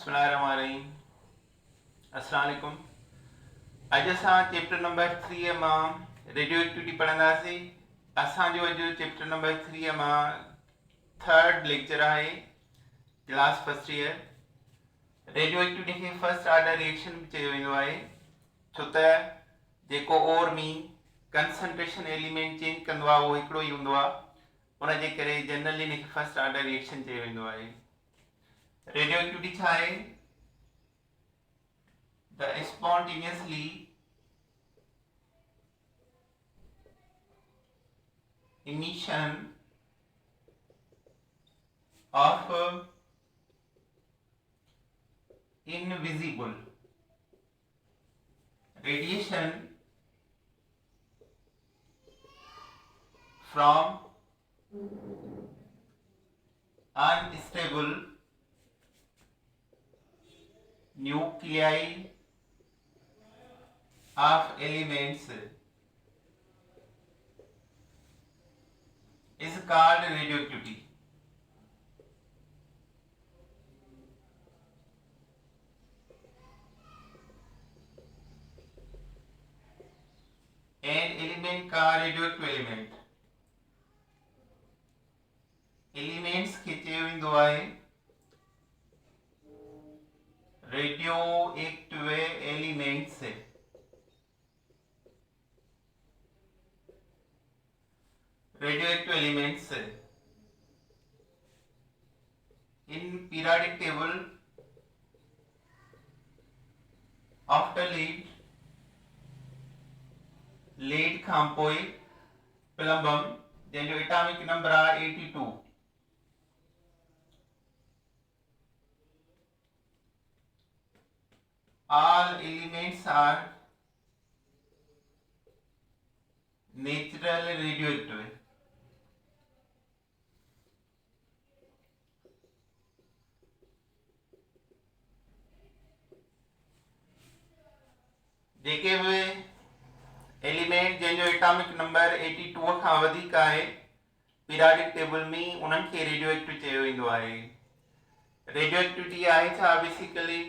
बिस्मिल्लाहिर्रहमानिर्रहीम। अस्सलाम वालेकुम। अज असां चैप्टर नंबर 3 मां रेडियो एक्टिविटी पढ़ंदासीं। असांजो अॼु चैप्टर नंबर 3 मां थर्ड लेक्चर आहे, class first year. Radio activity खे फर्स्ट ऑर्डर रिएक्शन बि चयो वेंदो आहे, छो त जेको ओर में कंसंट्रेशन एलिमेंट चेंज कंदो आहे उहो हिकिड़ो ई हूंदो आहे, उनजे करे जनरली हिनखे फर्स्ट ऑर्डर रिएक्शन चयो वेंदो आहे। रेडियो एक्टिविटी छा आहे? The spontaneously emission of invisible radiation from unstable nuclei of elements is called radioactivity. An element का radioactive element elements खे चयो वेंदो आहे radioactive elements। radioactive elements in periodic table after lead खां पोइ प्लम्बम जंहिंजो एटॉमिक नंबर आहे 82। all elements are natural radioactive। जेके बि एलिमेंट जंहिंजो एटॉमिक नंबर 82 खां वधीक आहे पीरियोडिक टेबल में, उन्हनि खे रेडियो एक्टिव चयो वेंदो आहे। रेडियो एक्टिविटी आहे छा? बेसिकली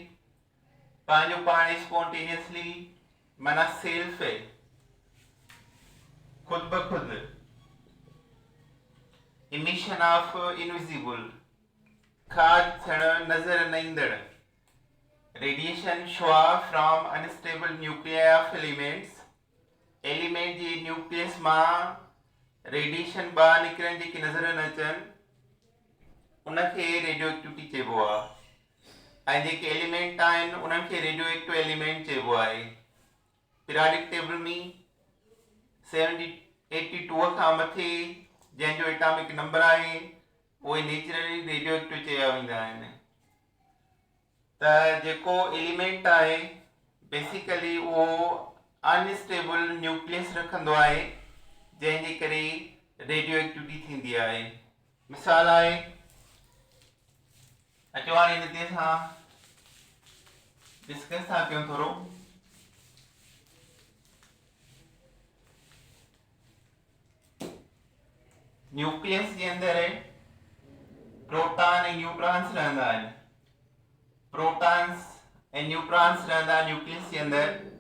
पंहिंजो पाण स्पॉन्टेनियसली माना सेल्फ खुद ब खुद इमिशन ऑफ इनविजिबल खाज थियण नज़र न ईंदड़ radiation show from unstable nuclear of elements. Element G nucleus मां रेडिएशन ॿाहिरि निकिरनि जेके नज़र न अचनि उनखे रेडियो एक्टिविटी चइबो आहे। ऐं जेके एलिमेंट आहिनि उन्हनि खे रेडियो एक्टिव एलिमेंट चइबो आहे। पीरियोडिक टेबल में 82 खां मथे जंहिंजो एटॉमिक नंबर आहे उहे नेचुरली रेडियो एक्टिव चया वेंदा आहिनि। त जेको एलिमेंट आहे बेसिकली उहो अनस्टेबल न्यूक्लियस रखंदो आहे, जंहिंजे करे रेडियो एक्टिविटी थींदी आहे। मिसाल आहे, अचो हाणे हिन ते असां डिस्कस था कयूं थोरो। न्यूक्लियस जे अंदरि प्रोटॉन ऐं न्यूट्रॉन्स रहंदा आहिनि। प्रोटॉन्स ऐं न्यूट्रॉन्स रहंदा आहिनि न्यूक्लियस जे अंदरि।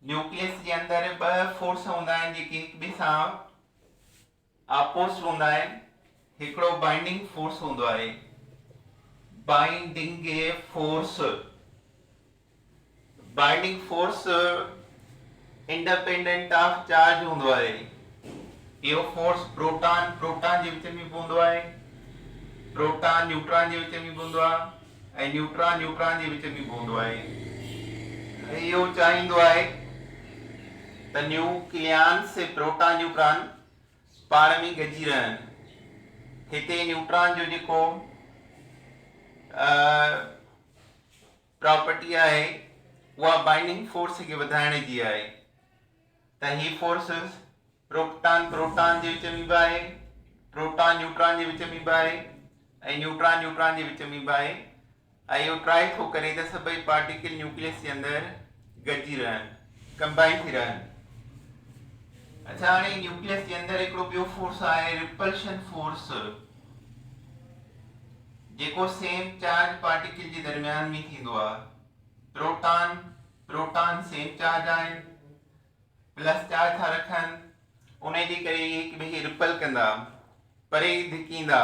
न्यूक्लियस जे अंदरि ॿ फोर्स हूंदा आहिनि जेके हिक ॿिए सां अपोज़िट हूंदा आहिनि। हिकिड़ो बाइंडिंग फोर्स हूंदो आहे, binding force. Binding force independent of charge हूंदो आहे। इहो फोर्स प्रोटॉन जे विच में बि हूंदो आहे, प्रोटॉन न्यूट्रॉन जे विच में बि हूंदो आहे ऐं न्यूट्रॉन जे विच में बि हूंदो आहे। इहो चाहींदो आहे त न्यूक्लियॉन्स प्रोटॉन न्यूट्रॉन पाण में गॾिजी रहनि। हिते न्यूट्रॉन जो जेको प्रॉपर्टी आहे उहा बाइंडिंग फोर्स खे वधाइण जी आहे। त ही फोर्स प्रोटॉन जे विच में बि आहे, प्रोटॉन न्यूट्रॉन जे विच में बि आहे ऐं न्यूट्रॉन जे विच में बि आहे। ऐं इहो ट्राई थो करे त सभई पार्टिकल न्यूक्लियस जे अंदरि गॾिजी रहनि, कंबाइन थी रहनि। अच्छा, हाणे न्यूक्लियस जे अंदरि हिकिड़ो ॿियो फोर्स आहे रिपल्शन फोर्स। जेको सेम चार्ज पार्टिकल जे दरमियान में थींदो आहे। प्रोटॉन सेम चार्ज आहिनि, प्लस चार्ज था रखनि, उन जे करे इहे हिक ॿिए खे रिपल कंदा, परे धिकींदा,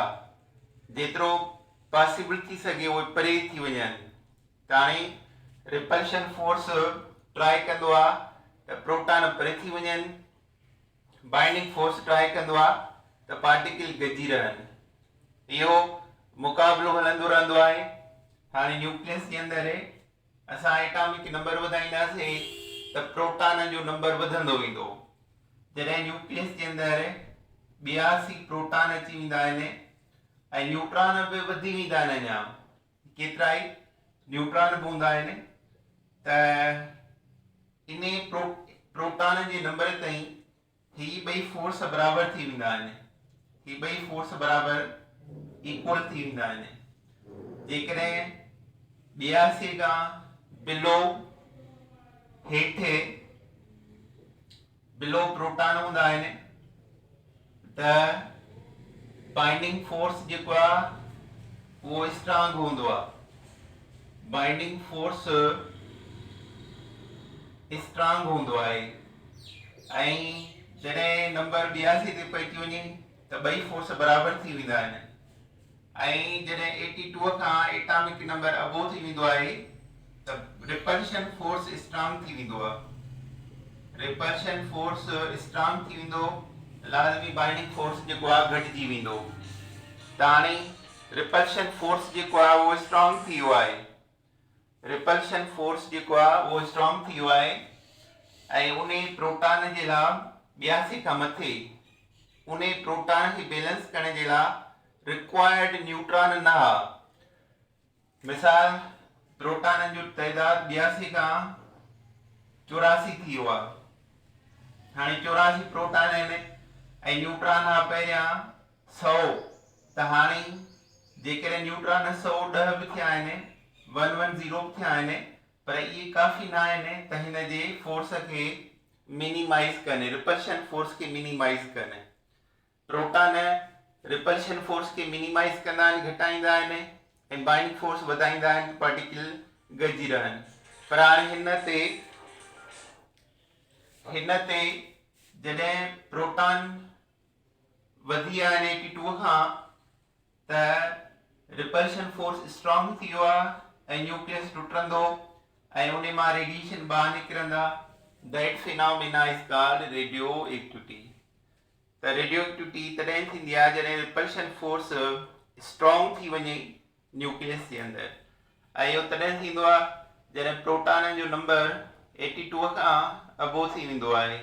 जेतिरो पॉसिबल थी सघे उहे परे थी वञनि। त हाणे रिपल्शन फोर्स ट्राई कंदो आहे त प्रोटॉन परे थी वञनि, बाइंडिंग फोर्स ट्राई कंदो आहे त पार्टिकल गॾिजी रहनि। इहो मुक़ाबिलो हलंदो रहंदो आहे। हाणे न्यूक्लियस जे अंदरि असां एटॉमिक नंबर वधाईंदासीं त प्रोटॉन जो नंबर वधंदो वेंदो। जॾहिं न्यूक्लियस जे अंदरि 82 प्रोटॉन अची वेंदा आहिनि ऐं न्यूट्रॉन बि वधी वेंदा आहिनि। अञा केतिरा ई न्यूट्रॉन बि हूंदा आहिनि। त इन प्रोटॉन जे नंबर ताईं ही ॿई फोर्स बराबरि थी वेंदा आहिनि, ही ॿई फोर्स बराबरि इक्वल थी वेंदा आहिनि। जेकॾहिं 82 खां बिलो हेठि बिलो प्रोटॉन हूंदा आहिनि त बाइंडिंग फोर्स जेको आहे उहो स्ट्रांग हूंदो आहे। बाइंडिंग फोर्स स्ट्रांग हूंदो आहे। ऐं जॾहिं नंबर 82 ते पहुची वञे त ॿई फोर्स बराबरि थी वेंदा आहिनि। ऐं जॾहिं 82 खां एटॉमिक नंबर अबो थी वेंदो आहे त रिपल्शन फोर्स स्ट्रांग थी वेंदो आहे। रिपल्शन फोर्स स्ट्रांग थी वेंदो, लाज़मी बाइंडिंग फोर्स जेको आहे घटिजी वेंदो। त हाणे रिपल्शन फोर्स जेको आहे उहो स्ट्रांग थी वियो आहे। रिपल्शन फोर्स जेको आहे उहो स्ट्रांग थी वियो आहे ऐं उन प्रोटॉन जे लाइ 82 खां मथे उन प्रोटॉन खे बैलेंस करण जे लाइ रिक्वायर्ड न्यूट्रॉन न आहे। मिसाल प्रोटॉन जो तइदाद 82 खां 84 थी वियो आहे। हाणे 84 प्रोटॉन आहिनि ऐं न्यूट्रॉन आहे पहिरियां 100। त हाणे जेकॾहिं न्यूट्रॉन 110 बि थिया आहिनि, 110 बि थिया आहिनि, पर इहे काफ़ी न आहिनि त हिन जे फोर्स खे मिनिमाइज़ कनि, रिपल्शन फोर्स खे मिनिमाइज़ कनि। प्रोटॉन रिपल्शन फोर्स खे मिनिमाइज़ कंदा आहिनि, घटाईंदा आहिनि ऐं बाइंडिंग फोर्स वधाईंदा आहिनि, पार्टिकल गॾिजी रहनि। पर हाणे हिन ते जॾहिं प्रोटॉन वधी विया आहिनि 82 खां त रिपल्शन फोर्स स्ट्रांग थी वियो आहे ऐं न्यूक्लियस टुटंदो ऐं उन मां रेडिएशन ॿाहिरि निकिरंदा। That phenomena is called radio activity. त रेडियो एक्टिविटी तॾहिं थींदी आहे जॾहिं रिपल्शन फोर्स स्ट्रांग थी वञे न्यूक्लियस जे अंदरि। ऐं इहो तॾहिं थींदो आहे जॾहिं प्रोटॉन जो नंबर 82 खां अबो थी वेंदो आहे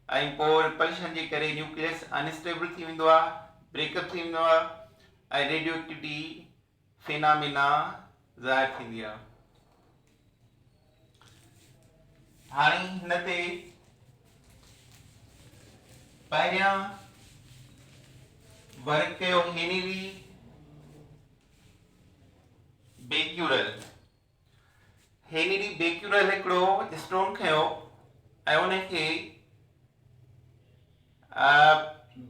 ऐं पोइ रिपल्शन जे करे न्यूक्लियस अनस्टेबल थी वेंदो आहे, ब्रेकअप थी वेंदो आहे ऐं रेडियो एक्टिविटी फिनोमेना ज़ाहिर थींदी आहे। हाणे हिन ते पहिरियां वर्क कयो हेनरी बेक्यूरेल। हेनरी बेक्यूरेल हिकिड़ो स्टोन खयो ऐं उनखे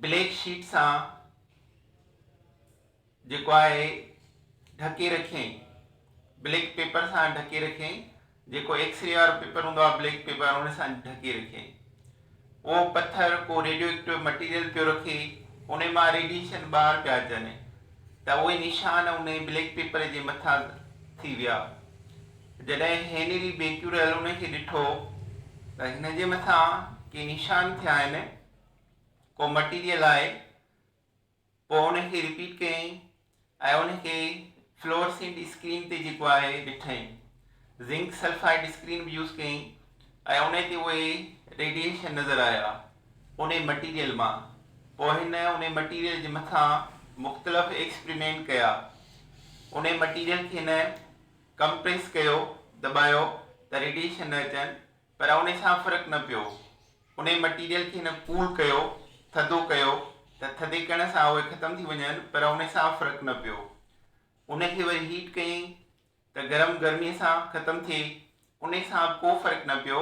ब्लैक शीट सां जेको आहे ढके रखियईं, ब्लैक पेपर सां ढके रखियईं, जेको एक्सरे वारो पेपर हूंदो आहे ब्लैक पेपर, उन सां ढके रखियईं। उहो पत्थर को रेडियो एक्टिव मटीरियल पियो रखे, उन मां रेडिएशन ॿाहिरि पिया अचनि, त उहे निशान उन ब्लैक पेपर जे मथां थी विया। जॾहिं हेनरी बेक्यूरेल उनखे ॾिठो त हिन जे मथां के निशान थिया आहिनि, को मटीरियल आहे, पोइ उनखे रिपीट कयईं ऐं उनखे फ्लोरेसेंट स्क्रीन ते जेको आहे ॾिठईं, ज़िंक सल्फाइड स्क्रीन बि यूज़ कयईं ऐं उन ते उहे रेडिएशन नज़र आया उन मटीरियल मां। पोइ हिन उन मटीरियल जे मथां मुख़्तलिफ़ एक्सपेरिमेंट कया। उन मटीरियल खे हिन कंप्रेस कयो, दॿायो त रेडिएशन न अचनि, पर उन सां फ़र्क़ु न पियो। उन मटीरियल खे हिन कूल कयो, थधो कयो, त थधे करण सां उहे ख़तमु थी वञनि, पर उन सां फ़र्क़ु न पियो। उनखे वरी हीट कयईं त गर्मीअ सां ख़तमु थिए, उन सां को फ़र्क़ु न पियो,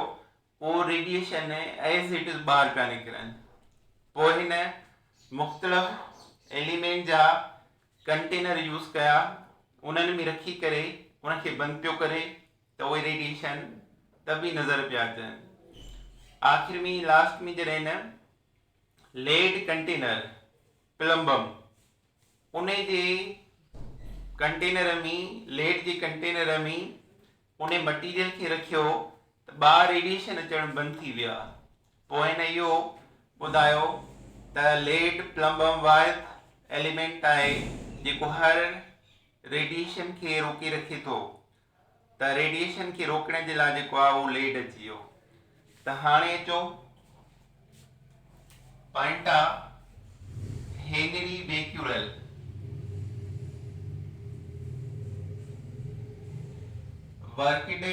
पोइ रेडिएशन एज़ इट इज़ ॿाहिरि पिया निकिरनि। पोइ हिन मुख़्तलिफ़ एलिमेंट जा कंटेनर यूज़ कया उन्हनि में रखी करे उनखे बंदि पियो करे त उहे रेडिएशन त बि नज़र पिया अचनि। आख़िर में लास्ट में जॾहिं न लेड कंटेनर प्लम्बम उन जे कंटेनर में लेड जे कंटेनर में उन मटीरियल खे रखियो त ॿाहिरि रेडिएशन अचणु बंदि थी विया। पोइ हिन इहो ॿुधायो त लेड प्लम्बम वाहिद एलिमेंट आहे जेको हर रेडिएशन खे रोके रखे थो। त रेडिएशन खे रोकण जे लाइ जेको आहे उहो लेड अची वियो। त हाणे अचो पॉइंट आहे Henry Becquerel. worked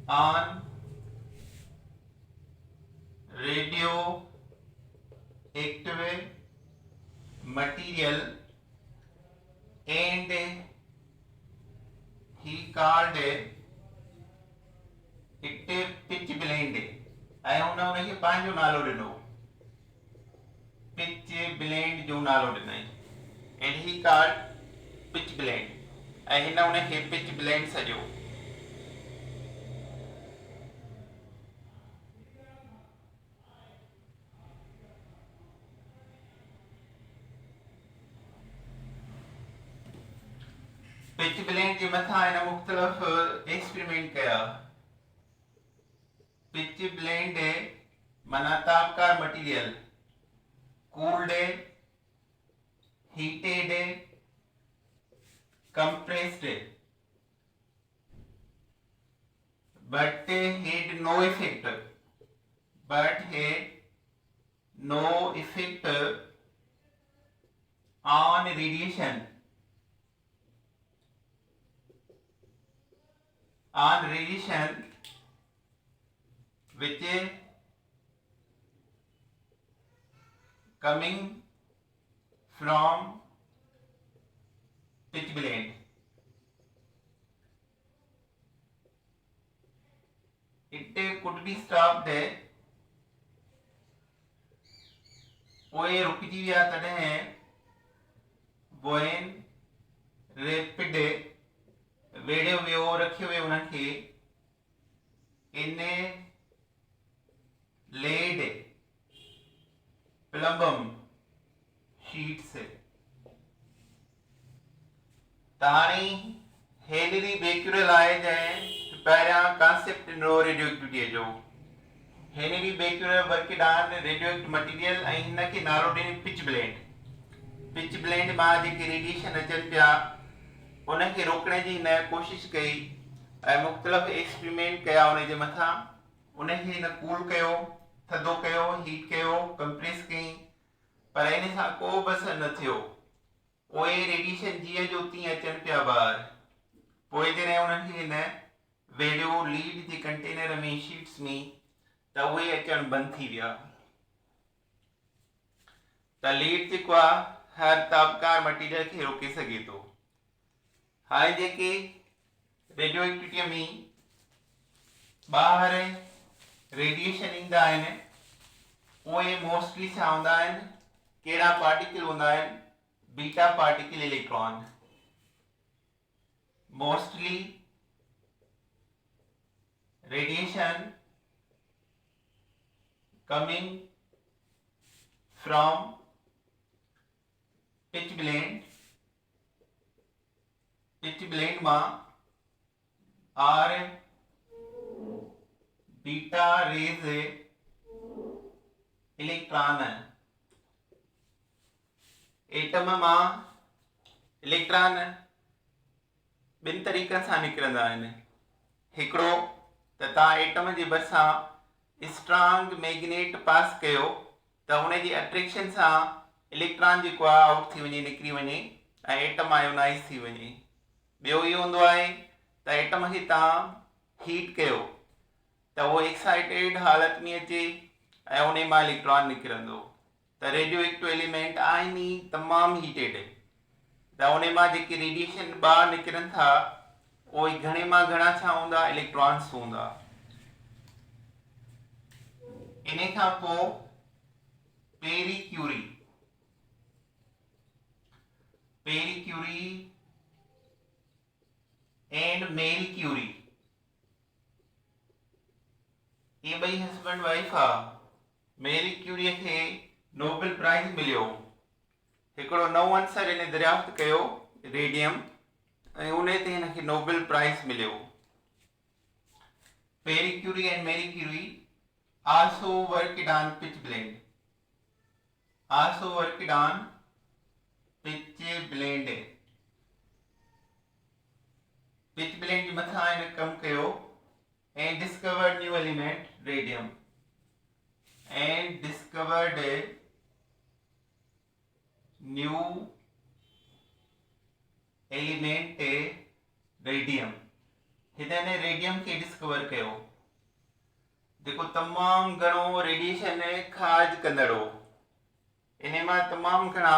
on radioactive material and he called it pitch blend। ऐं उनखे पंहिंजो नालो ॾिनो, पिच ब्लेंड जो नालो ॾिनई and he called pitch blend। ऐं हिन उनखे पिच ब्लेंड सॼो। पिच ब्लेंड जे मथां हिन मुख़्तलिफ़ एक्सपेरिमेंट कया। पिच ब्लेंड माना तापकार material, cooled, heated, compressed, but had no effect on radiation which coming from pitch blend। It could be stopped उहे रुकिजी विया तॾहिं when rapid वेड़ियो वियो रखियो वियो उनखे इन लेड प्लम्बम शीट्स। त हाणे हेनरी बेक्यूरेल आहे जंहिं पहिरियां कॉन्सेप्ट ॾिनो रेडियोएक्टिविटीअ जो। Henry Becquerel worked on radioactive material ऐं हिनखे नालो ॾिनो पिच ब्लेंड। पिच ब्लेंड मां जेके रेडिएशन अचनि पिया उनखे रोकण जी हिन कोशिशि कई ऐं मुख़्तलिफ़ एक्सपेरिमेंट कया उन जे मथां। उनखे हिन कूल कयो, थधो कयो, हीट कयो, कंप्रेस कई, पर इन सां को बि असरु न थियो। उहे रेडिएशन जीअं जो तीअं अचनि पिया ॿाहिरि। पोइ जॾहिं उन्हनि खे हिन वेड़ियो लीड जे कंटेनर में शीट्स में त उहे अचणु बंदि थी विया। त लीड जेको आहे हर तापकार मटीरियल खे रोके सघे थो। हाणे जेके रेडियोएक्टिविटीअ में ॿाहिरि रेडिएशन ईंदा आहिनि उहे मोस्टली छा हूंदा आहिनि, कहिड़ा पार्टिकल हूंदा आहिनि, beta particle electron. Mostly radiation coming from pitch blend मां are beta raise electron. Atom मां इलेक्ट्रॉन ॿिनि तरीक़नि सां निकिरंदा आहिनि। हिकिड़ो त तव्हां एटम जे भरिसां स्ट्रांग मैग्नेट पास कयो त हुन जी अट्रैक्शन सां इलेक्ट्रॉन जेको आहे आउट थी वञे, निकिरी वञे ऐं एटम आयोनाइज़ थी वञे। ॿियो इहो हूंदो आहे त एटम खे तव्हां हीट कयो त उहो एक्साइटेड हालत में अचे ऐं उन मां इलेक्ट्रॉन निकिरंदो। त रेडियोएक्टिव एलिमेंट आहिनि ई तमामु हीटेड, त उन मां जेके रेडिएशन ॿाहिरि निकिरनि था उहे घणे मां घणा छा हूंदा, इलेक्ट्रॉन्स हूंदा। इन खां पोइ Pierre Curie Pierre Curie and Marie Curie, ये ॿई हस्बैंड वाइफ आ। मेरी क्यूरी खे नोबेल प्राइज़ मिलियो। हिकिड़ो नओं आंसर हिन दरियाफ़्त कयो रेडियम, ऐं उन ते हिनखे नोबेल प्राइज़ मिलियो। Pierre Curie and Marie Curie also worked on pitch blende, also worked on pitch blende, pitch blende जे मथां हिन कमु कयो and discovered new element radium, and discovered a new element radium, हिन रेडियम खे discover कयो जेको तमामु घणो रेडिएशन ख़ारिज कंदड़ हो। इन मां तमामु घणा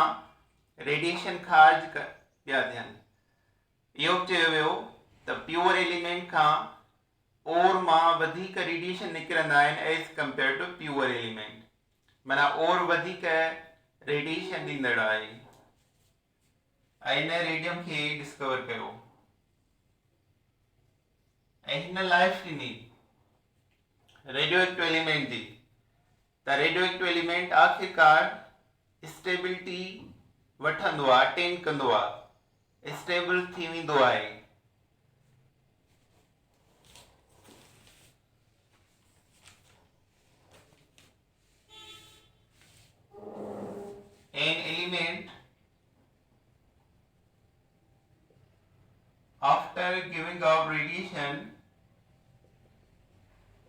रेडिएशन ख़ारिज पिया थियनि। इहो चयो वियो त प्योर एलिमेंट खां ओर मां वधीक रेडिएशन निकिरंदा आहिनि as compare to pure element, माना ओर वधीक रेडिएशन ॾींदड़ आहे। ऐं हिन रेडियम खे डिस्कवर कयो ऐं हिन लाइफ ॾिनी रेडियो एक्टिव एलिमेंट जी। त रेडियो एक्टिव एलिमेंट आख़िरकार स्टेबिलिटी वठंदो आहे, अटेन कंदो आहे, स्टेबल थी वेंदो आहे। An element after giving off radiation,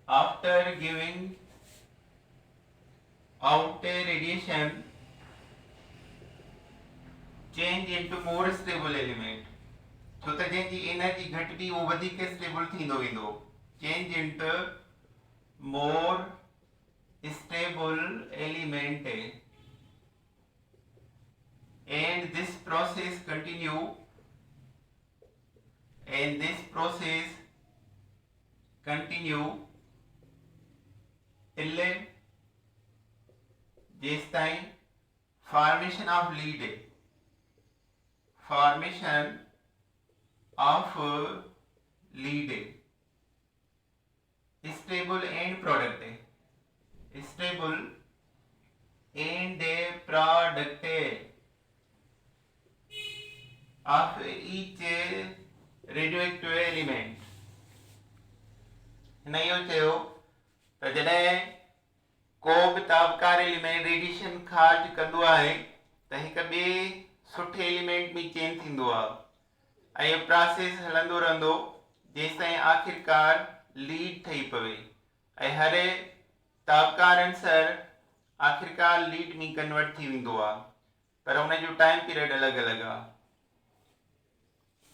after giving out radiation, change into more stable element, छो त जंहिंजी एनर्जी घटिबी उहो वधीक स्टेबल थींदो वेंदो। Change into more stable element, and this process continue, and this process continue till जेस ताईं formation of lead, formation of lead, stable end product, stable end product of each radioactive element। हिन इहो चयो त जॾहिं को बि तापकार एलिमेंट रेडिएशन ख़ारिज कंदो आहे त हिक ॿिए सुठे एलिमेंट में चेंज थींदो आहे ऐं इहो प्रोसेस हलंदो रहंदो जेसि ताईं आख़िरकार लीड ठही पवे ऐं हर तापकार आंसर आख़िरकार लीड में कन्वर्ट थी वेंदो आहे, पर हुन जो टाइम पीरियड अलॻि अलॻि आहे।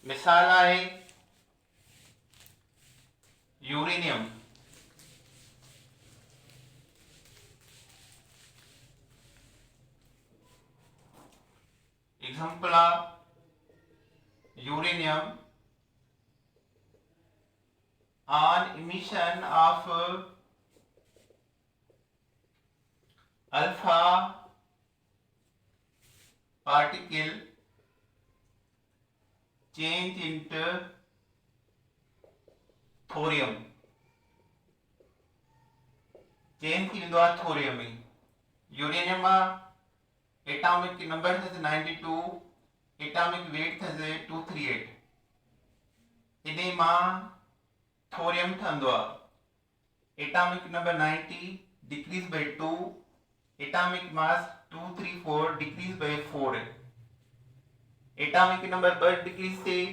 मिसाल आहे uranium. Example of uranium on emission of alpha particle change into thorium, change थी वेंदो आहे थोरियम में। यूरेनियम मां एटॉमिक नंबर अथसि 92, एटॉमिक वेट अथसि 238, इन मां थोरियम ठहंदो आहे। Atomic number 90 decreases by 2, atomic mass 234 decreases by 4, atomic number 2 decreases थिए,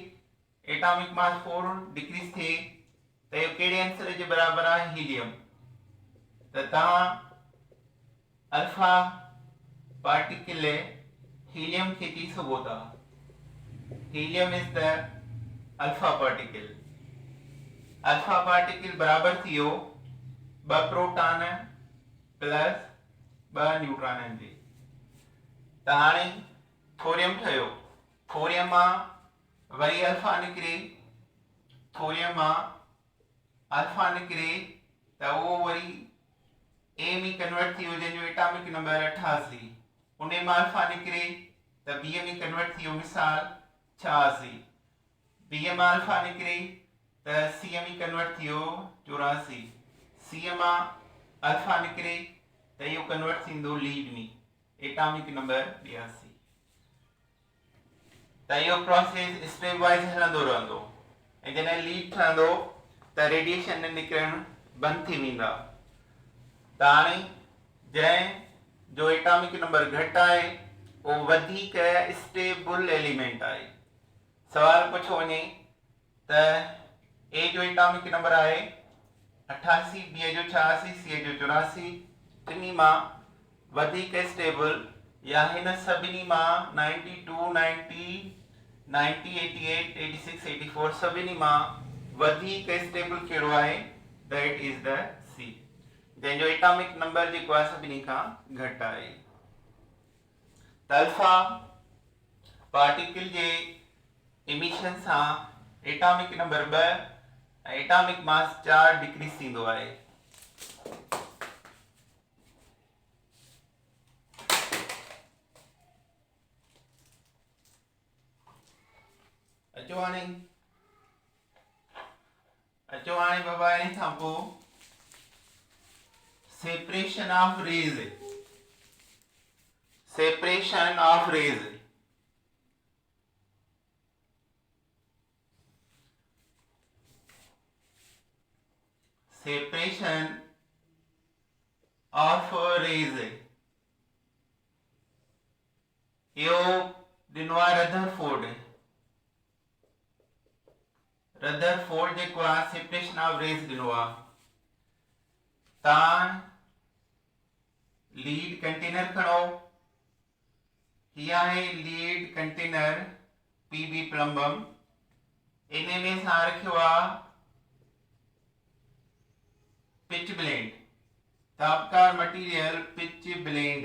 एटॉमिक मास 4 डिक्रीज थिए त इहो कहिड़े आंसर जे बराबरि आहे? हीलियम। त तव्हां अल्फा पार्टिकल हीलियम खे चई सघो था, helium is the alpha particle. Alpha particle बराबरि थी वियो 2 प्रोटॉन प्लस 2 न्यूट्रॉननि जे। त हाणे थोरियम ठहियो, थोरियम मां वरी अल्फा निकिरे, थोरियम मां अल्फा निकिरे त उहो वरी ए में कन्वर्ट थी वियो जंहिंजो एटॉमिक नंबर 88, उन मां अल्फा निकिरे त बीए में कन्वर्ट थी वियो मिसाल 86, बीए मां अल्फा निकिरे त सीए में कन्वर्ट थी वियो 84, सीए मां अल्फा निकिरे त इहो कन्वर्ट थींदो लीड में एटॉमिक नंबर 82। त इहो प्रोसेस स्टेप वाइज हलंदो रहंदो ऐं जॾहिं लीड ठहंदो त रेडिएशन निकिरणु बंदि थी वेंदा। त हाणे जंहिं जो एटॉमिक नंबर घटि आहे उहो वधीक स्टेबल एलिमेंट आहे। सवाल पुछो वञे त ए जो एटॉमिक नंबर आहे 88, बी जो 86, सी जो 84, टिनी मां वधीक स्टेबल या हिन सभिनी मां 92, 90, 90, 88, 86, 84 सभिनी मां वधीक स्टेबल कहिड़ो आहे? दैट इज द सी, जंहिंजो एटॉमिक नंबर जेको आहे सभिनी खां घटि आहे। त अल्फा पार्टिकल जे इमिशन सां एटॉमिक नंबर 2 ऐं एटॉमिक मास 4 डिक्रीज थींदो आहे। अचो हाणे बाबा इन खां पोइ separation of rays, separation of rays. Separation of rays इहो ॾिनो आहे रदरफोर्ड। रदरफोर्ड जेको आहे सेपरेशन ऑफ रेज ॾिनो आहे। तव्हां लीड कंटेनर खणो, हीअ आहे लीड कंटेनर पीबी प्लम्बम, इन में असां रखियो आहे पिच ब्लेंड, तापकार मटीरियल पिच ब्लेंड।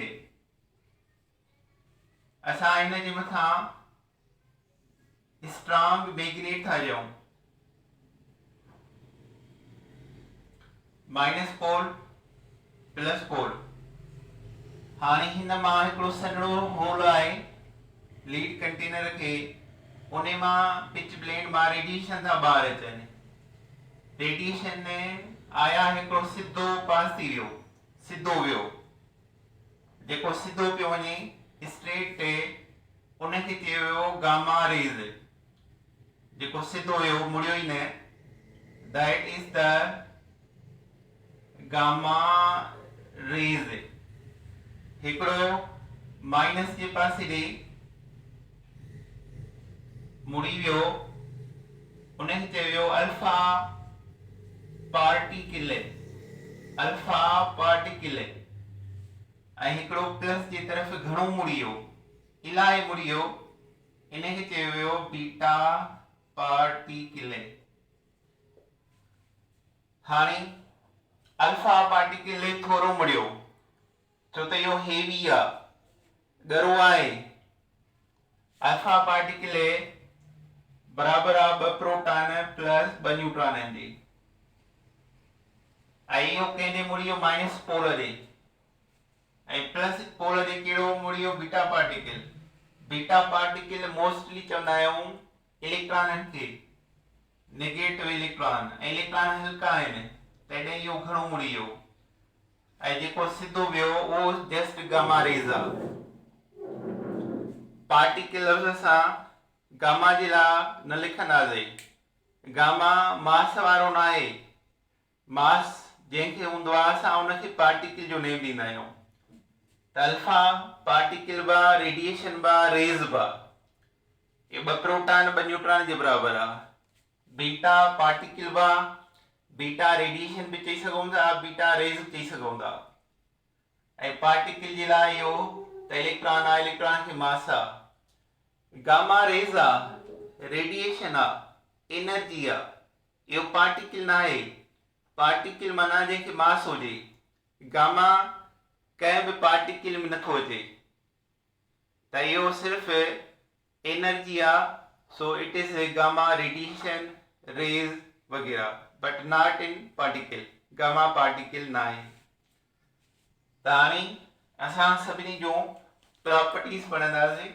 असां इन जे मथां स्ट्रॉन्ग मैग्नेट था ॾियूं, माइनस पोल प्लस पोल। हाणे हिन मां हिकिड़ो सन्हो होल आहे लीड कंटेनर खे, उन मां पिच ब्लेंड मां रेडिएशन था ॿाहिरि अचनि। रेडिएशन आया हिकिड़ो सिधो पास थी वियो, सिधो वियो, जेको सिधो पियो वञे स्ट्रेट ते उनखे चयो वियो गामा रेज। जेको सिधो वियो मुड़ियो ई न, that is the gamma rays. हिकिड़ो माइनस जे पासे ॾे मुड़ी वियो, उनखे चयो वियो अल्फा पार्टिकल, अल्फा पार्टिकल। ऐं हिकिड़ो प्लस जे तरफ़ घणो मुड़ी वियो, इलाही मुड़ी वियो, इनखे चयो वियो बीटा पार्टिकल। हाणे अल्फा पार्टिकल थोरो मुड़ियो छो त इहो हेवी आहे, ॻरो आहे। अल्फा पार्टिकल बराबर आहे 2 प्रोटॉन प्लस 2 न्यूट्रॉननि जे, ऐं इहो कंहिंजे मुड़ी वियो माइनस पोल ते, ऐं प्लस पोल ते कहिड़ो मुड़ी वियो beta particle. Beta particle mostly चवंदा आहियूं इलेक्ट्रॉननि खे, नेगेटिव इलेक्ट्रॉन, ऐं इलेक्ट्रॉन हल्का आहिनि तॾहिं इहो घणो मुड़ी वियो, ऐं जेको सिधो वियो उहो जस्ट गामा रेज आहे। पार्टिकल लफ़्ज़ सां गामा जे लाइ न लिखंदासीं, गामा मास वारो न आहे, मास जंहिंखे हूंदो आहे असां उनखे पार्टिकल जो नेम ॾींदा आहियूं। त अल्फा पार्टिकल बि आहे, रेडिएशन बि आहे, रेज बि आहे, इहे 2 प्रोटॉन 2 न्यूट्रॉन जे बराबर आहे। बीटा पार्टिकल बि आहे, बीटा रेडिएशन भी चई सघूं था, बीटा रेज चई सघूं था। ऐं पार्टिकल जे लाइ इहो त इलेक्ट्रॉन आहे, इलेक्ट्रॉन खे मास आहे। गामा रेज आहे, रेडिएशन आहे, एनर्जी आहे, इहो पार्टिकल न आहे। पार्टिकल माना जंहिंखे मास हुजे, गामा कंहिं बि पार्टिकल में नथो अचे, त इहो सिर्फ़ एनर्जी आहे। So it is gamma radiation rays वगैरह, but not in particle, gamma particle ना है। त हाणे असां सभिनी जो प्रॉपर्टीज पढ़ंदासीं।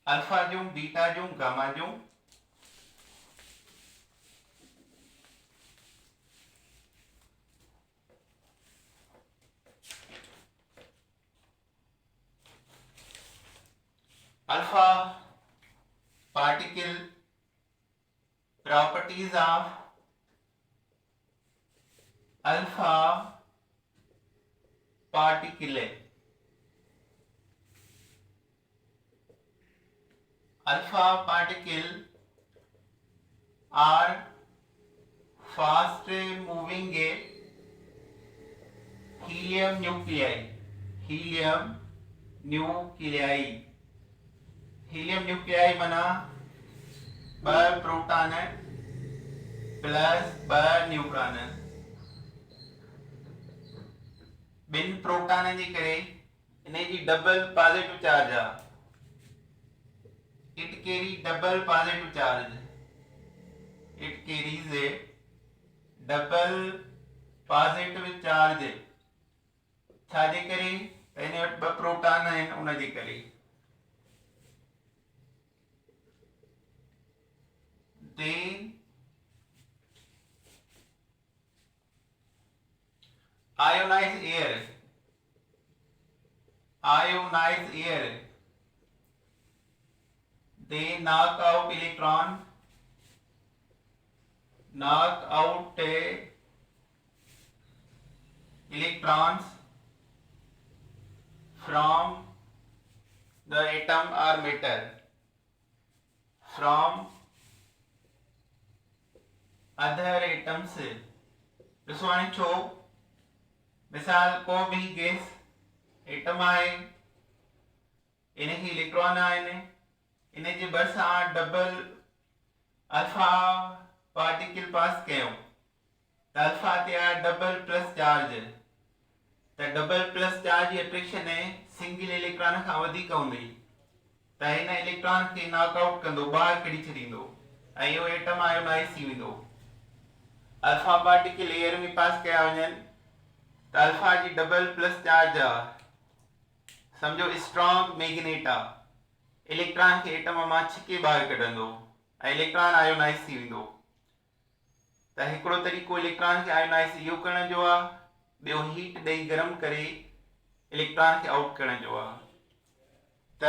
अल्फा जूं, बीटा जूं, गामा जूं। Alpha particle properties of alpha particle. Alpha particle are fast moving helium nuclei. Helium nuclei. Helium nuclei मना ब प्रोटॉन प्लस ब न्यूट्रॉन। बिन प्रोटॉन जी करे इन्हें जी डबल पॉजिटिव चार्ज आ। It carry double positive charge. It carries A double positive charge. छाजे करे इन्हें वटि ब प्रोटॉन आहिनि उन जे करे। They ionize air. Ionize air. They knock out electron. Knock out electrons from the atom or matter. From other atoms. ॾिसो हाणे छो मिसाल को भी गैस एटम आहे इनखे इलेक्ट्रॉन आहिनि इन जे भरिसां डबल अल्फा पार्टिकल पास कयूं त अल्फा ते आहे डबल प्लस चार्ज त डबल प्लस चार्ज जी अट्रैक्शन सिंगल इलेक्ट्रॉन खां वधीक हूंदी त हिन इलेक्ट्रॉन खे नॉकआउट कंदो ॿाहिरि कढी छॾींदो ऐं इहो एटम आयोनाइज़ थी वेंदो। अल्फा पार्टिकल एयर में पास कया वञनि त अल्फा जी डबल प्लस चार्ज आहे सम्झो स्ट्रॉन्ग मैग्नेट आहे इलेक्ट्रॉन खे एटम मां छिके ॿाहिरि कढंदो ऐं इलेक्ट्रॉन आयोनाइज़ थी वेंदो। त हिकिड़ो तरीक़ो इलेक्ट्रॉन खे आयोनाइज़ इहो करण जो आहे ॿियो हीट ॾेई गरम करे इलेक्ट्रॉन खे आउट करण जो आहे। त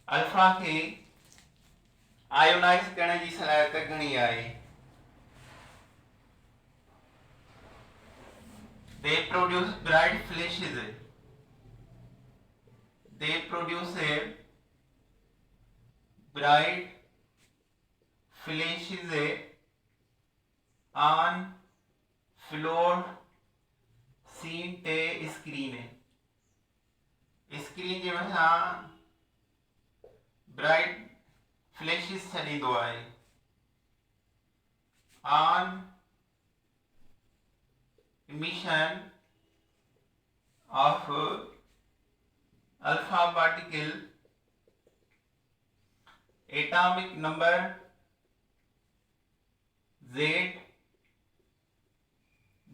अल्फा खे आयोनाइज़ करण जी सलाहियत घणी आहे। They produce bright flashes. They produce bright flashes on fluorescent screen. Screen जे मथां ब्राइट फ्लैशिस छॾींदो आहे on emission of alpha particle atomic number Z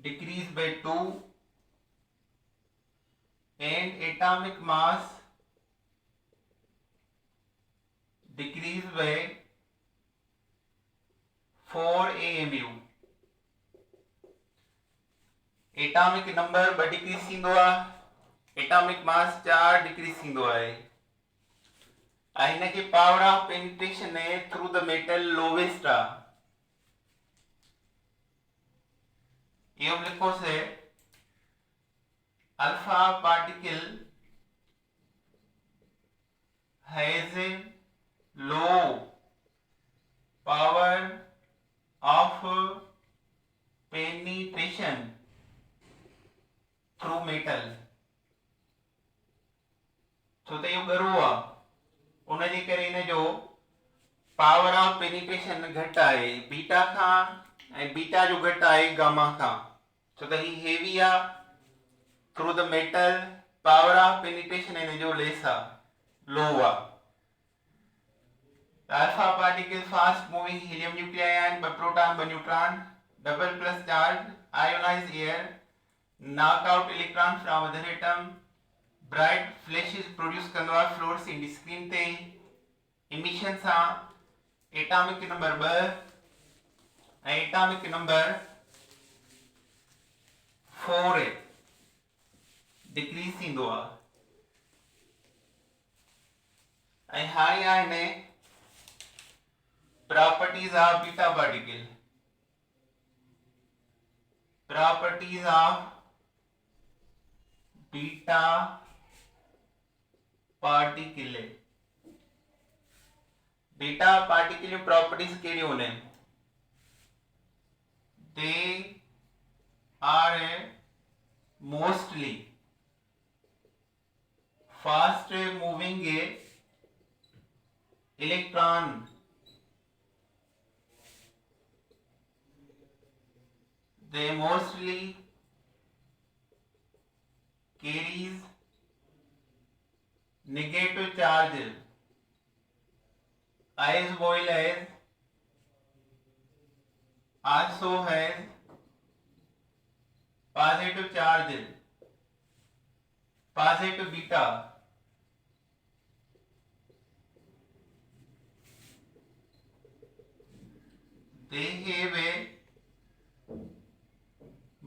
decrease by 2 and atomic mass decrease by 4 AMU। Atomic number ब decrease थींदो आहे atomic mass 4 decrease थींदो आहे ऐं हिन खे power of penetration through the metal lowest आहे। इहो लिखोसीं alpha particle has low power of penetration through metal छो त इहो ॻरो आहे उन जे करे इन जो पावर ऑफ पेनिट्रेशन घटि आहे बीटा खां ऐं बीटा जो घटि आहे गामा खां छो त ही हेवी आहे through the metal power of penetration इन जो लेस आहे लो आहे। Alpha particle fast moving helium nuclei आहिनि ॿ प्रोटॉन ॿ neutron double plus charge ionize air knock out electron from other atom bright flashes produce कंदो आहे फ्लोरेसेंट स्क्रीन ते इमिशन सां एटॉमिक नंबर 2 ऐं एटॉमिक नंबर 4 डिक्रीज थींदो आहे। ऐं हाणे आहिनि properties of beta particle. Properties of beta particle. Beta particle जूं प्रॉपर्टीज कहिड़ियूं आहिनि? They are mostly fast moving electron. They mostly carries negative charge as well as also has positive charge, positive beta. They have a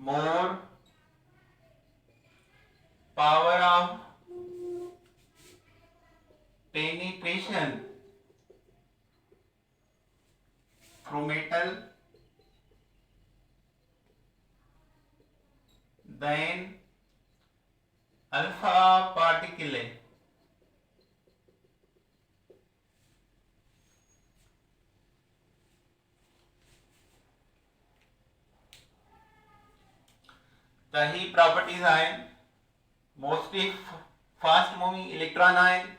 more power of penetration through metal than alpha particle। त ही properties आहिनि। Mostly fast moving electron आहिनि,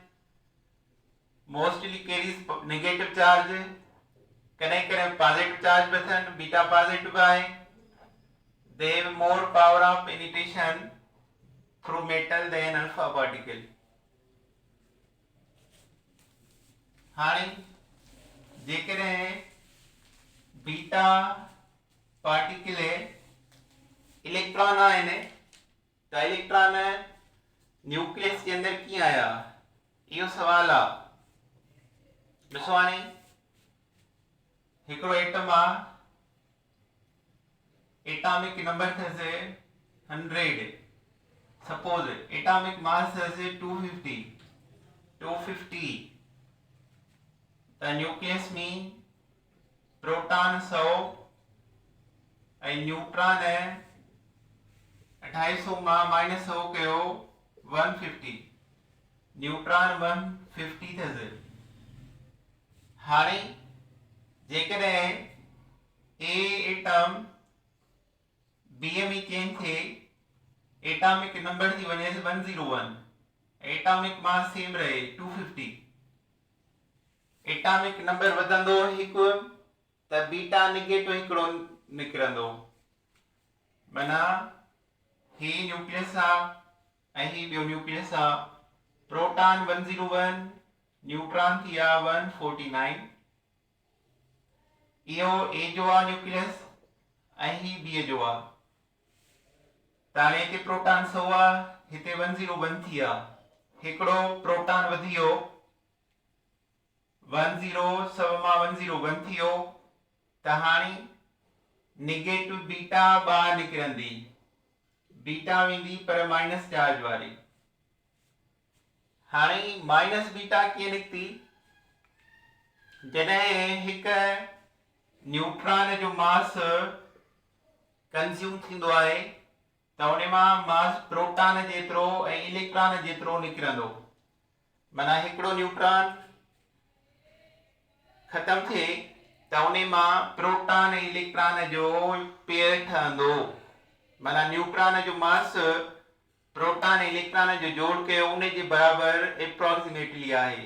mostly carries negative charge, कॾहिं कॾहिं positive charge बि अथनि, beta positive आहे। They have more power of penetration through metal than alpha particle. हाणे जेकॾहिं बीटा पार्टिकल इलेक्ट्रॉन आहिनि त इलेक्ट्रॉन न्यूक्लियस जे अंदरि कीअं आया, इहो सवाल आहे। ॾिसो हाणे हिकिड़ो एटम आहे, एटॉमिक नंबर अथसि 100, सपोज एटॉमिक मास अथसि 250 त न्यूक्लियस में प्रोटॉन 100 ऐं न्यूट्रॉन 250 मां माइनस 100 कयो 150, न्यूट्रॉन 150 अथसि। हाणे जेकॾहिं ए एटम बी में चेंज थिए, एटॉमिक नंबर थी वञे 101, एटॉमिक मास सेम रहे 250, एटॉमिक नंबर वधंदो हिकु त बीटा नेगेटिव हिकिड़ो निकिरंदो। माना ही न्यूक्लियस आहे ऐं ही ॿियो न्यूक्लियस आहे। प्रोटॉन 101, न्यूट्रॉन थी विया 149। इहो ए जो आहे न्यूक्लियस ऐं ही बी जो आहे। त हाणे हिते प्रोटॉन 100 आहे, हिते 101 थी विया, हिकिड़ो प्रोटॉन वधी वियो 10 100 मां 101 थी वियो। त हाणे नेगेटिव बीटा ॿाहिरि निकिरंदी, बीटा वेंदी पर माइनस चार्ज वारी। हाणे माइनस बीटा कीअं निकिती? जॾहिं हिकु न्यूट्रॉन जो मास कंज्यूम थींदो आहे त उन मां मास प्रोटॉन जेतिरो ऐं इलेक्ट्रॉन जेतिरो निकिरंदो। माना हिकिड़ो न्यूट्रॉन ख़तम थिए त उन मां प्रोटॉन ऐं इलेक्ट्रॉन जो पेयर ठहंदो। माना न्यूट्रॉन जो मास प्रोटॉन ऐं इलेक्ट्रॉन जो जोड़ कयो उन जे बराबर एप्रोक्सीमेटली आहे।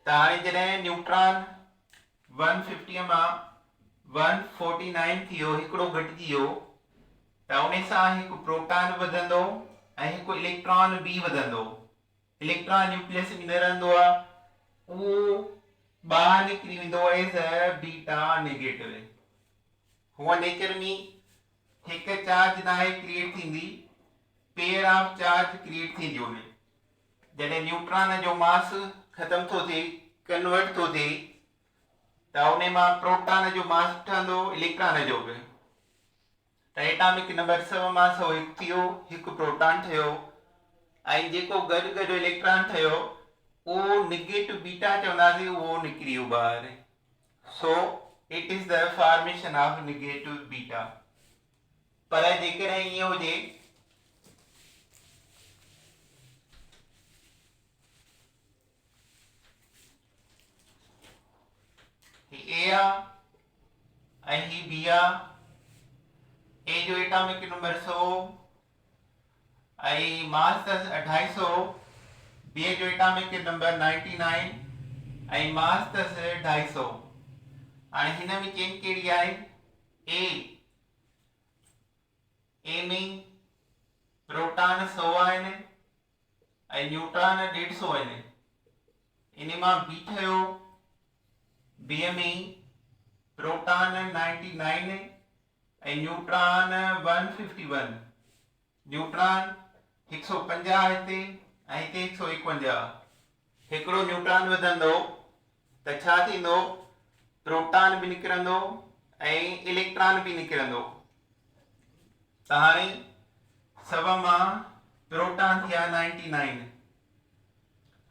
त हाणे जॾहिं न्यूट्रॉन 150 मां 149 थी वियो, हिकिड़ो घटिजी वियो, त उन सां हिकु प्रोटॉन वधंदो ऐं हिकु इलेक्ट्रॉन बि वधंदो। इलेक्ट्रॉन न्यूक्लियस में न रहंदो आहे, उहो ॿाहिरि निकिरी वेंदो एज बीटा नेगेटिव। हुअ नेचर में हिकु चार्ज न आहे क्रिएट थींदी, पेयर ऑफ चार्ज क्रिएट थींदियूं आहिनि। जॾहिं न्यूट्रॉन जो मास ख़तम थो थिए, कन्वर्ट थो थिए, त उन मां प्रोटॉन जो मास ठहंदो इलेक्ट्रॉन जो बि। त एटॉमिक नंबर 100 मां 101 थियो, हिकु प्रोटॉन ठहियो, ऐं जेको गॾु गॾु इलेक्ट्रॉन ठहियो उहो निगेटिव बीटा चवंदासीं, उहो निकिरी वियो ॿाहिरि। So it is the formation of negative beta. पर जेकॾहिं ईअं हुजे ए आहे ऐं ही बी आहे, ए जो एटॉमिक नंबर 100 ऐं मास अथसि 250, बी जो एटॉमिक नंबर 99 ऐं मास अथसि 250। हाणे हिन में चेन कहिड़ी आहे? ए में प्रोटॉन 100 आहिनि ऐं न्यूट्रॉन 150 आहिनि। इन मां बी ठहियो, बी में प्रोटॉन 99 ऐं न्यूट्रॉन 151। न्यूट्रॉन 150 हिते ऐं हिते 151। हिकिड़ो न्यूट्रॉन वधंदो त छा थींदो? प्रोटॉन बि निकिरंदो ऐं इलेक्ट्रॉन बि निकिरंदो। त हाणे 100 मां प्रोटॉन थिया 99।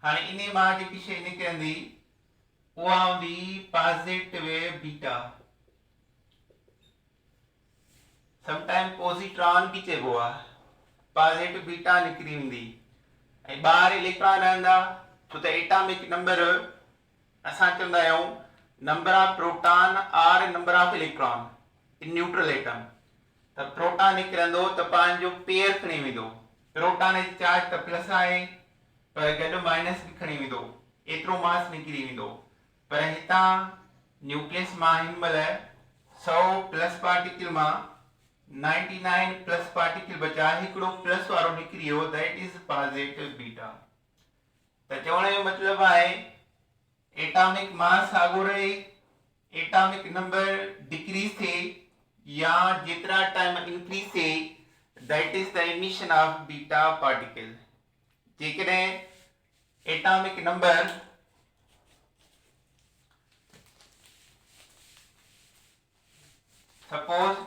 हाणे इन मां जेकी शइ निकिरंदी उहा हूंदी पॉजिटिव बीटा, समटाइम पॉजिट्रॉन भी चइबो आहे। पॉजिटिव बीटा निकिरी वेंदी ऐं ॿाहिरि इलेक्ट्रॉन रहंदा, छो त एटॉमिक नंबर असां चवंदा आहियूं number of proton are number of electron in neutral atom. त प्रोटॉन निकिरंदो त पंहिंजो पेयर खणी वेंदो। प्रोटॉन जी चार्ज त प्लस आहे पर गॾु माइनस बि खणी वेंदो, एतिरो मास निकिरी वेंदो। पर हितां न्यूक्लियस मां हिन महिल 100 प्लस पार्टिकल मां 99 प्लस पार्टिकल बचा, हिकिड़ो प्लस वारो निकिरी वियो, दैट इज पॉजिटिव बीटा। त चवण जो मतिलबु आहे एटॉमिक मास साॻियो रहे, एटॉमिक नंबर डिक्रीज थिए या जेतिरा टाइम इंक्रीज थिए, that is the emission of beta particle. जेकॾहिं atomic number suppose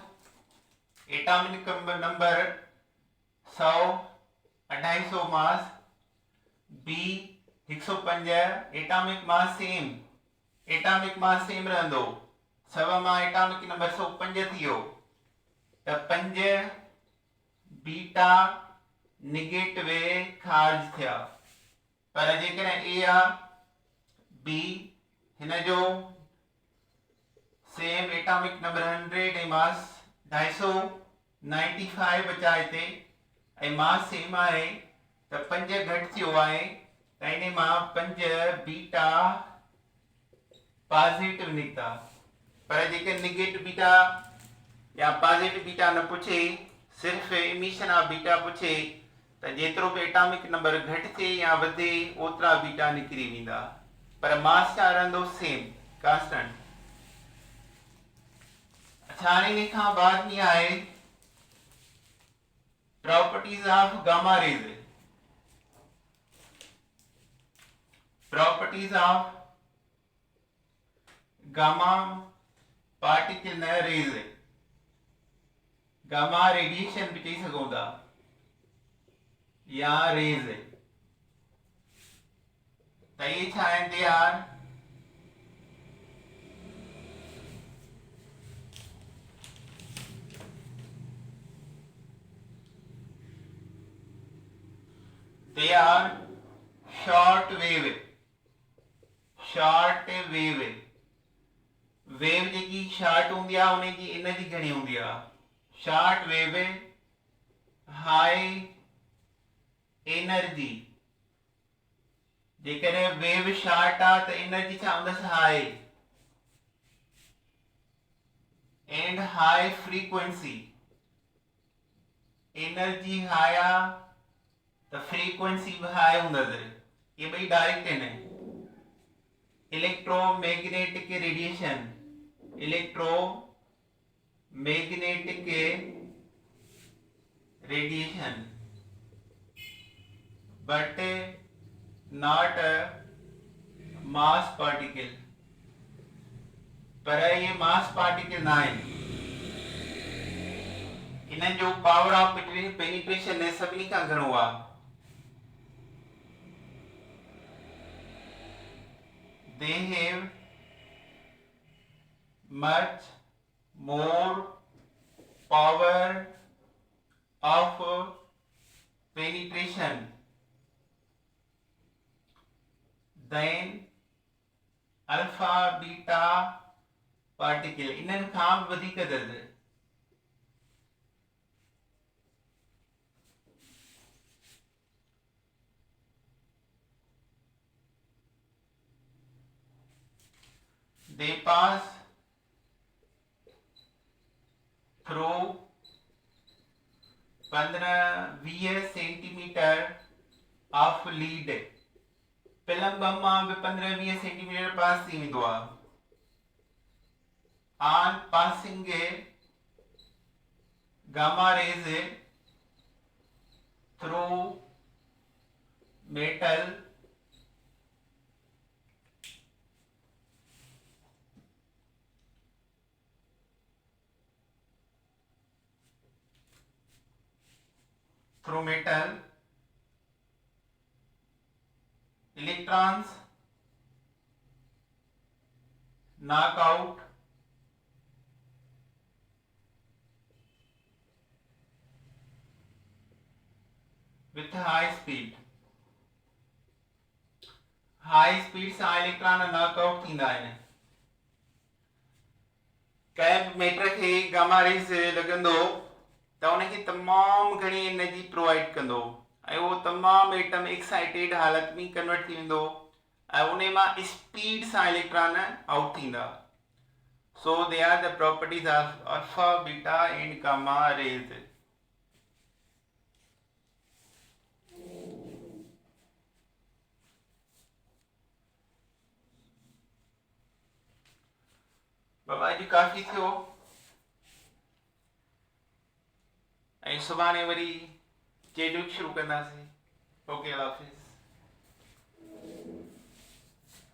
atomic number 100 250 mass, be 105, atomic mass same, atomic mass same रहंदो। 100 मां एटॉमिक नंबर 105 थी वियो त 5 बीटा निगेटिव खारिज थिया। पर जेकॾहिं ए आहे, बी हिन जो सेम एटॉमिक नंबर 100 ऐं मास 250, 95 बचा हिते ऐं मास सेम आहे त 5 घटि थियो आहे, त इन मां 5 बीटा पॉजिटिव निकिता। पर जेके निगेटिव बीटा या पॉजिटिव बीटा न पुछे, सिर्फ़ इमिशन ऑफ बीटा पुछे, त जेतिरो बि एटॉमिक नंबर घटि थिए या वधे ओतिरा बीटा निकिरी वेंदा, पर मास छा रहंदो? Same, constant. अच्छा, हाणे इन खां बाद में आहे properties of gamma rays. Properties of gamma particle rays, gamma radiation भी चई सघूं था या रेज। त ये छा आहिनि? They are short wave. Short wave, wave जेकी शॉर्ट हूंदी आहे उनजी एनर्जी घणी हूंदी आहे? Short wave high energy. जेकॾहिं वेव शॉर्ट आहे त एनर्जी छा हूंदसि? High and high frequency. Energy high आहे त फ्रीक्वेंसी भी हाई हूंदसि। ये ॿई डायरेक्ट आहिनि। Electromagnetic radiation, electromagnetic radiation, but not a mass particle, पर ये मास पार्टिकल ना है। इन जो पावर ऑफ पेनिट्रेशन है सभिनी खां घणो आहे। They have much more power of penetration than alpha beta particle। इन्हनि खां वधीक दर्द। They pass through 15-20 centimetre of lead. Plumbum मां बि 15-20 सेंटीमीटर पास थी वेंदो आहे। On passing gamma rays through metal, electrons knock out with high speed। High speed सां इलेक्ट्रॉन नॉकआउट थींदा आहिनि। कंहिं मैटर खे गामा रेज़ लॻंदो त उनखे तमामु घणी एनर्जी प्रोवाइड कंदो ऐं उहो तमामु एटम एक्साइटेड हालत में कन्वर्ट थी वेंदो ऐं उन मां स्पीड सां इलेक्ट्रॉन आउट थींदा। So they are the properties of alpha beta and gamma rays. बाबा अॼु काफ़ी थियो ऐं सुभाणे वरी चेडूं शुरू कंदासीं। ओके, अल्लाह हाफ़िज़।